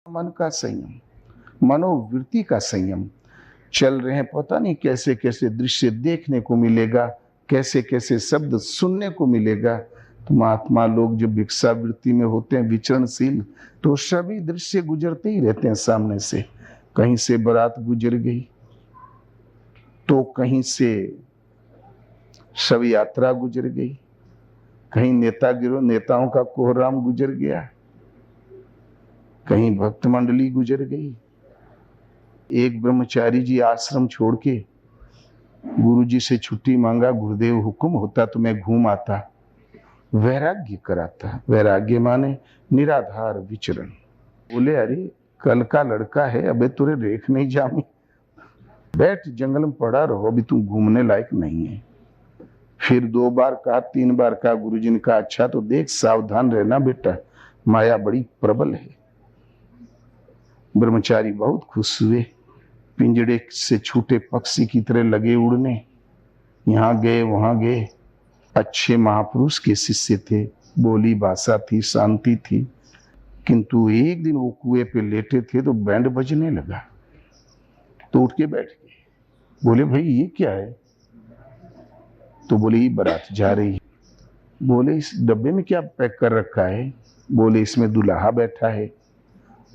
मन का संयम, मनोवृत्ति का संयम। चल रहे हैं, पता नहीं कैसे कैसे दृश्य देखने को मिलेगा, कैसे कैसे शब्द सुनने को मिलेगा। तो महात्मा लोग जो भिक्षावृत्ति में होते हैं, विचरणशील, तो सभी दृश्य गुजरते ही रहते हैं सामने से। कहीं से बारात गुजर गई, तो कहीं से शव यात्रा गुजर गई, कहीं नेताओं का कोहराम गुजर गया, कहीं भक्त मंडली गुजर गई। एक ब्रह्मचारी जी आश्रम छोड़ के गुरुजी से छुट्टी मांगा, गुरुदेव हुक्म होता तो मैं घूम आता, वैराग्य कराता। वैराग्य माने निराधार विचरण। बोले अरे कल का लड़का है, अबे तुरे रेख नहीं जामी, बैठ जंगल में पड़ा रहो, अभी तू घूमने लायक नहीं है। फिर 2 बार कहा, 3 बार कहा, गुरुजी ने कहा अच्छा तो देख, सावधान रहना बेटा, माया बड़ी प्रबल है। ब्रह्मचारी बहुत खुश हुए, पिंजड़े से छूटे पक्षी की तरह लगे उड़ने, यहां गए वहां गए। अच्छे महापुरुष के शिष्य थे, बोली भाषा थी, शांति थी। किंतु एक दिन वो कुएं पे लेटे थे तो बैंड बजने लगा, तो उठ के बैठ गए। बोले भाई ये क्या है? तो बोले ये बारात जा रही है। बोले इस डब्बे में क्या पैक कर रखा है? बोले इसमें दुल्हा बैठा है,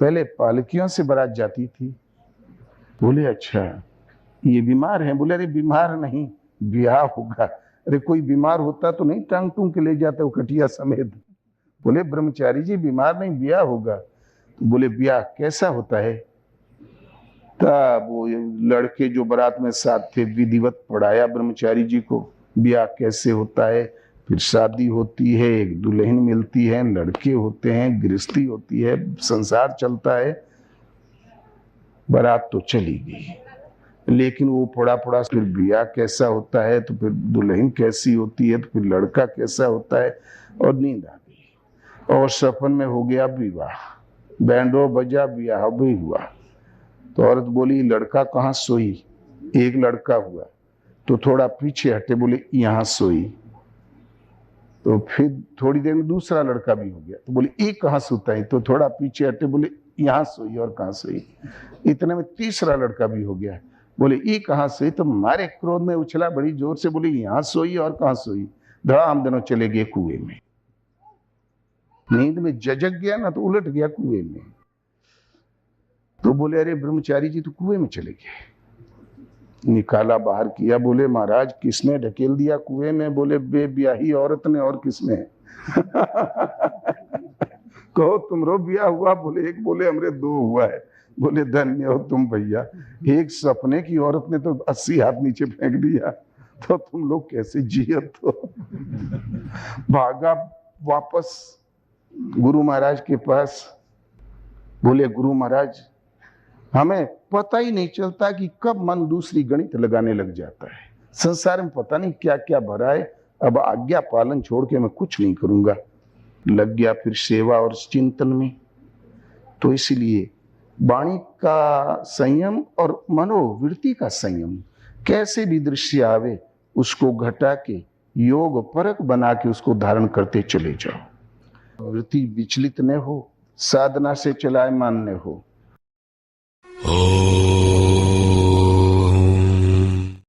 पहले पालकियों से बारात जाती थी। बोले अच्छा ये बीमार है? बोले अरे बीमार नहीं, ब्याह होगा। अरे कोई बीमार होता तो नहीं टांग टूंग के ले जाते वो कटिया समेत। बोले ब्रह्मचारी जी बीमार नहीं, ब्याह होगा। तो बोले ब्याह कैसा होता है? तब वो लड़के जो बारात में साथ थे विधिवत पढ़ाया ब्रह्मचारी जी को, ब्याह कैसे होता है। फिर शादी होती है, एक दुल्हन मिलती है, लड़के होते हैं, गृहस्थी होती है, संसार चलता है। बारात तो चली गई, लेकिन वो पड़ा पड़ा फिर ब्याह कैसा होता है, तो फिर दुल्हन कैसी होती है, तो फिर लड़का कैसा होता है। और नींद आ गई और सपन में हो गया विवाह, बैंडो बजा, ब्याह भी हुआ। तो औरत बोली लड़का कहाँ सोई? एक लड़का हुआ तो थोड़ा पीछे हटे, बोले यहां सोई। तो फिर थोड़ी देर में दूसरा लड़का भी हो गया, तो बोले एक कहाँ सोता है? तो थोड़ा पीछे हटे, बोले यहां सोई। और कहाँ सोई? इतने में तीसरा लड़का भी हो गया, बोले ये कहाँ सोई? तो मारे क्रोध में उछला बड़ी जोर से, बोले यहां सोई और कहाँ सोई। धड़ाम दोनों चले गए कुएं में। नींद में जजक गया ना, तो उलट गया कुएं में। तो बोले अरे ब्रह्मचारी जी तो कुएं में चले गए। निकाला, बाहर किया, बोले महाराज किसने ढकेल दिया कुएं में? बोले बेब्याही औरत ने, और किसने? कहो तुमरो ब्याह हुआ? बोले एक। बोले हमरे 2 हुआ है। बोले धन्य हो तुम भैया, एक सपने की औरत ने तो 80 हाथ नीचे फेंक दिया, तो तुम लोग कैसे जियत हो। भागा वापस गुरु महाराज के पास। बोले गुरु महाराज हमें पता ही नहीं चलता कि कब मन दूसरी गणित लगाने लग जाता है, संसार में पता नहीं क्या क्या भरा है, अब आज्ञा पालन छोड़ के मैं कुछ नहीं करूंगा। लग गया फिर सेवा और चिंतन में। तो इसलिए वाणी का संयम और मनोवृत्ति का संयम, कैसे भी दृश्य आवे उसको घटा के योग परक बना के उसको धारण करते चले जाओ। वृत्ति विचलित न हो, साधना से चलायमान न हो।